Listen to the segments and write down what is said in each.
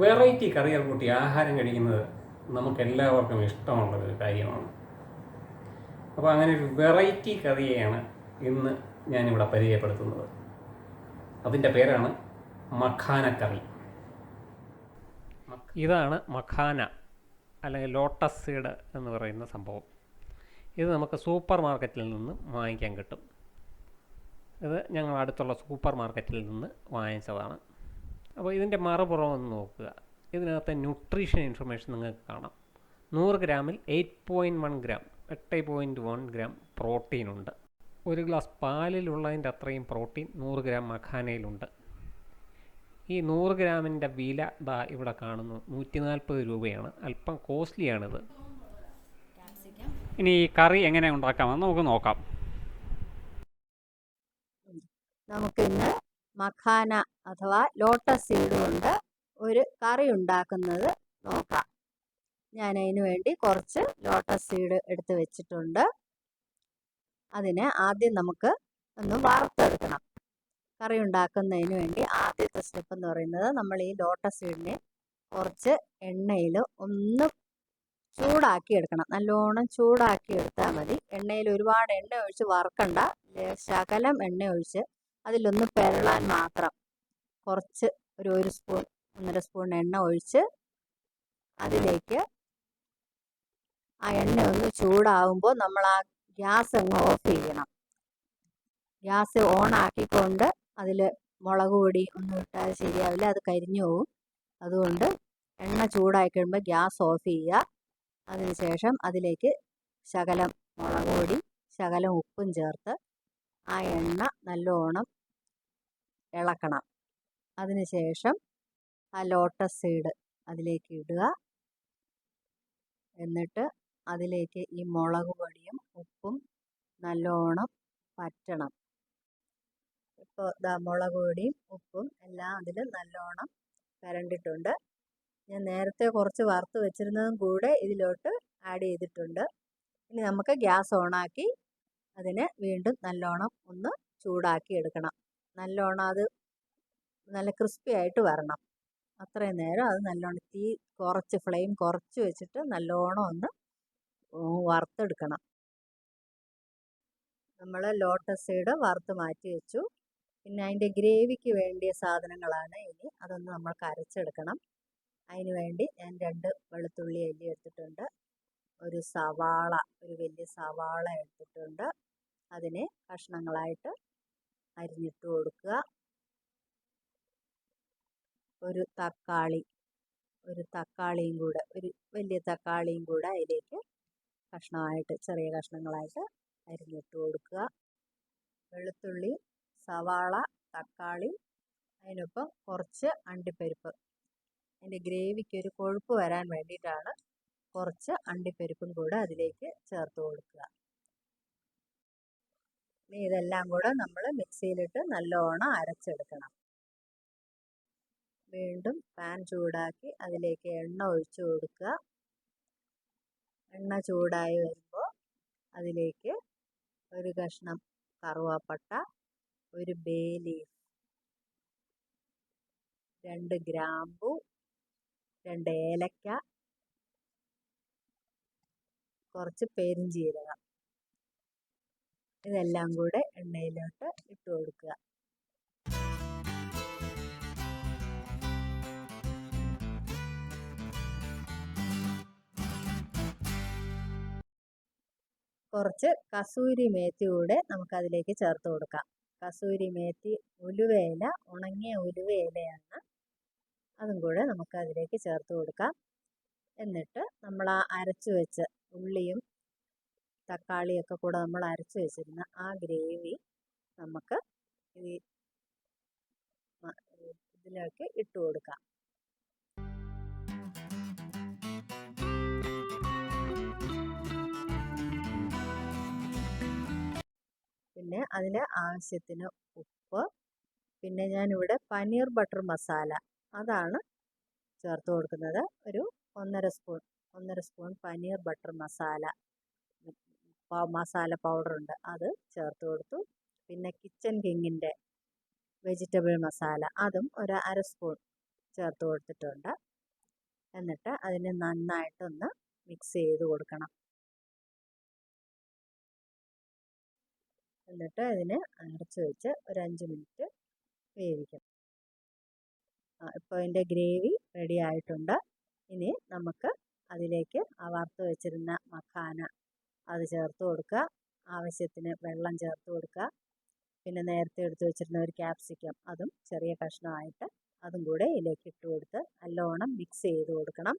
Variety കറികൾ കൂട്ടി ആഹാരം കഴിക്കുന്നത് നമുക്കെല്ലാവർക്കും ഇഷ്ടമുള്ളൊരു കാര്യമാണ്. അപ്പോൾ അങ്ങനെ ഒരു വെറൈറ്റി കറിയെയാണ് ഇന്ന് ഞാനിവിടെ പരിചയപ്പെടുത്തുന്നത്. അതിൻ്റെ പേരാണ് മഖാന കറി. ഇതാണ് മഖാന അല്ലെങ്കിൽ ലോട്ടസ് സീഡ് എന്ന് പറയുന്ന സംഭവം. ഇത് നമുക്ക് സൂപ്പർ മാർക്കറ്റിൽ നിന്ന് വാങ്ങിക്കാൻ കിട്ടും. ഇത് ഞങ്ങൾ അടുത്തുള്ള സൂപ്പർ മാർക്കറ്റിൽ നിന്ന് വാങ്ങിച്ചതാണ്. അപ്പോൾ ഇതിൻ്റെ മറുപുറം ഒന്ന് നോക്കുക. ഇതിനകത്തെ ന്യൂട്രീഷൻ ഇൻഫർമേഷൻ നിങ്ങൾക്ക് കാണാം. 100 ഗ്രാമിൽ 8.1 ഗ്രാം 8.1 ഗ്രാം പ്രോട്ടീനുണ്ട്. ഒരു ഗ്ലാസ് പാലിലുള്ളതിൻ്റെ അത്രയും പ്രോട്ടീൻ 100 ഗ്രാം മഖാനയിലുണ്ട്. ഈ 100 ഗ്രാമിൻ്റെ വില ഇവിടെ കാണുന്നു, 140 രൂപയാണ്. അല്പം കോസ്റ്റ്ലിയാണിത്. ഇനി ഈ കറി എങ്ങനെ ഉണ്ടാക്കാമെന്ന് നമുക്ക് നോക്കാം. നമുക്കിന്ന് മഖാന അഥവാ ലോട്ടസ് സീഡ് കൊണ്ട് ഒരു കറി ഉണ്ടാക്കുന്നത് നോക്കാം. ഞാൻ അതിന് വേണ്ടി കുറച്ച് ലോട്ടസ് സീഡ് എടുത്ത് വെച്ചിട്ടുണ്ട്. അതിനെ ആദ്യം നമുക്ക് ഒന്ന് വറുത്തെടുക്കണം. കറി ഉണ്ടാക്കുന്നതിന് വേണ്ടി ആദ്യത്തെ സ്റ്റെപ്പ് എന്ന് പറയുന്നത്, നമ്മൾ ഈ ലോട്ടസ് സീഡിനെ കുറച്ച് എണ്ണയിൽ ഒന്ന് ചൂടാക്കി എടുക്കണം. നല്ലോണം ചൂടാക്കി എടുത്താൽ മതി. എണ്ണയിൽ ഒരുപാട് എണ്ണ ഒഴിച്ച് വറുക്കണ്ട. ശകലം എണ്ണ ഒഴിച്ച് അതിലൊന്ന് പെരളാൻ മാത്രം കുറച്ച് ഒരു സ്പൂൺ 1.5 സ്പൂൺ എണ്ണ ഒഴിച്ച് അതിലേക്ക് ആ എണ്ണ ഒന്ന് ചൂടാവുമ്പോൾ നമ്മൾ ആ ഗ്യാസ് അങ്ങ് ഓഫ് ചെയ്യണം. ഗ്യാസ് ഓൺ ആക്കിക്കൊണ്ട് അതിൽ മുളക് പൊടി ഒന്നും ഇട്ടാൽ ശരിയാവില്ല, അത് കരിഞ്ഞു പോവും. അതുകൊണ്ട് എണ്ണ ചൂടായി കഴിയുമ്പോൾ ഗ്യാസ് ഓഫ് ചെയ്യുക. അതിനുശേഷം അതിലേക്ക് ശകലം മുളക് പൊടി ശകലം ഉപ്പും ചേർത്ത് ആ എണ്ണ നല്ലോണം ഇളക്കണം. അതിനുശേഷം ആ ലോട്ടസ് സീഡ് അതിലേക്ക് ഇടുക. എന്നിട്ട് അതിലേക്ക് ഈ മുളക് പൊടിയും ഉപ്പും നല്ലോണം പറ്റണം. ഇപ്പോൾ മുളക് പൊടിയും ഉപ്പും എല്ലാം അതിൽ നല്ലോണം പരണ്ടിട്ടുണ്ട്. ഞാൻ നേരത്തെ കുറച്ച് വറുത്ത് വെച്ചിരുന്നതും കൂടെ ഇതിലോട്ട് ആഡ് ചെയ്തിട്ടുണ്ട്. ഇനി നമുക്ക് ഗ്യാസ് ഓണാക്കി അതിനെ വീണ്ടും നല്ലോണം ഒന്ന് ചൂടാക്കി എടുക്കണം. നല്ലോണം അത് നല്ല ക്രിസ്പി ആയിട്ട് വരണം. അത്രയും നേരം അത് നല്ലോണം തീ കുറച്ച് ഫ്ലെയിം കുറച്ച് വെച്ചിട്ട് നല്ലോണം ഒന്ന് വറുത്തെടുക്കണം. നമ്മൾ ലോട്ടസ് സീഡ് വറുത്ത് മാറ്റി വെച്ചു. പിന്നെ അതിൻ്റെ ഗ്രേവിക്ക് വേണ്ടിയ സാധനങ്ങളാണ് ഇനി. അതൊന്ന് നമ്മൾക്ക് അരച്ചെടുക്കണം. അതിന് വേണ്ടി ഞാൻ 2 വെളുത്തുള്ളി അല്ലി എടുത്തിട്ടുണ്ട്. ഒരു വലിയ സവാള എടുത്തിട്ടുണ്ട്. അതിനെ കഷ്ണങ്ങളായിട്ട് അരിഞ്ഞിട്ട് കൊടുക്കുക. ഒരു തക്കാളിയും കൂടെ, ഒരു വലിയ തക്കാളിയും കൂടെ അതിലേക്ക് ചെറിയ കഷ്ണങ്ങളായിട്ട് അരിഞ്ഞിട്ട് കൊടുക്കുക. വെളുത്തുള്ളി, സവാള, തക്കാളി, അതിനൊപ്പം കുറച്ച് അണ്ടിപ്പരിപ്പ്. അതിൻ്റെ ഗ്രേവിക്ക് ഒരു കൊഴുപ്പ് വരാൻ വേണ്ടിയിട്ടാണ് കുറച്ച് അണ്ടിപ്പരിപ്പും കൂടെ അതിലേക്ക് ചേർത്ത് കൊടുക്കുക. ഇനി ഇതെല്ലാം കൂടെ നമ്മൾ മിക്സിയിലിട്ട് നല്ലോണം അരച്ചെടുക്കണം. വീണ്ടും പാൻ ചൂടാക്കി അതിലേക്ക് എണ്ണ ഒഴിച്ചു കൊടുക്കുക. എണ്ണ ചൂടായി വരുമ്പോൾ അതിലേക്ക് ഒരു കഷ്ണം കറുവാപ്പട്ട, ഒരു ബേ ലീഫ്, 2 ഗ്രാമ്പു, 2 ഏലക്ക, കുറച്ച് പെരിഞ്ജീരകം, ഇതെല്ലാം കൂടെ എണ്ണയിലോട്ട് ഇട്ട് കൊടുക്കുക. കുറച്ച് കസൂരി മേത്തി കൂടെ നമുക്കതിലേക്ക് ചേർത്ത് കൊടുക്കാം. കസൂരി മേത്തി ഉലുവയില, ഉണങ്ങിയ ഉലുവയിലയാണ്. അതും കൂടെ നമുക്ക് അതിലേക്ക് ചേർത്ത് കൊടുക്കാം. എന്നിട്ട് നമ്മൾ ആ അരച്ചു വെച്ച ഉള്ളിയും തക്കാളിയൊക്കെ കൂടെ നമ്മൾ അരച്ചു വെച്ചിരുന്ന ആ ഗ്രേവി നമുക്ക് ഇതിലേക്ക് ഇട്ട് കൊടുക്കാം. പിന്നെ അതിന് ആവശ്യത്തിന് ഉപ്പ്. പിന്നെ ഞാനിവിടെ പനീർ ബട്ടർ മസാല അതാണ് ചേർത്ത് കൊടുക്കുന്നത്. ഒരു 1.5 spoon paneer butter masala powder ഉണ്ട്, അത് ചേർത്ത് കൊടുത്തു. പിന്നെ കിച്ചൻ കിങ്ങിൻ്റെ വെജിറ്റബിൾ മസാല അതും ഒരു 1/2 സ്പൂൺ ചേർത്ത് കൊടുത്തിട്ടുണ്ട്. എന്നിട്ട് അതിനെ നന്നായിട്ടൊന്ന് മിക്സ് ചെയ്ത് കൊടുക്കണം. എന്നിട്ട് അതിനെ അടച്ചു വെച്ച് ഒരു 5 മിനിറ്റ് വേവിക്കണം. ഇപ്പോൾ അതിൻ്റെ ഗ്രേവി റെഡി ആയിട്ടുണ്ട്. ഇനി നമുക്ക് അതിലേക്ക് ആ വറുത്ത് വെച്ചിരുന്ന മഖാന അത് ചേർത്ത് കൊടുക്കുക. ആവശ്യത്തിന് വെള്ളം ചേർത്ത് കൊടുക്കുക. പിന്നെ നേരത്തെ എടുത്ത് വെച്ചിരുന്ന ഒരു ക്യാപ്സിക്കം അതും ചെറിയ കഷ്ണമായിട്ട് അതും കൂടെ ഇതിലേക്ക് ഇട്ട് കൊടുത്ത് നല്ലോണം മിക്സ് ചെയ്ത് കൊടുക്കണം.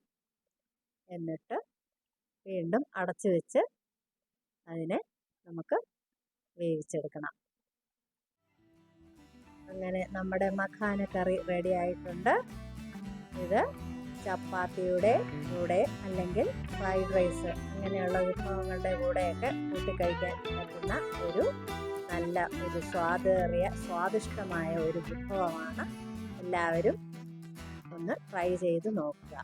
എന്നിട്ട് വീണ്ടും അടച്ചു വെച്ച് അതിനെ നമുക്ക് വേവിച്ചെടുക്കണം. അങ്ങനെ നമ്മുടെ മഖാന കറി റെഡി ആയിട്ടുണ്ട്. ഇത് ചപ്പാത്തിയുടെ കൂടെ അല്ലെങ്കിൽ ഫ്രൈഡ് റൈസ് അങ്ങനെയുള്ള വിഭവങ്ങളുടെ കൂടെയൊക്കെ കൂട്ടിക്കഴിക്കാൻ പറ്റുന്ന ഒരു നല്ല ഒരു സ്വാദിഷ്ടമായ ഒരു വിഭവമാണ്. എല്ലാവരും ഒന്ന് ട്രൈ ചെയ്ത് നോക്കുക.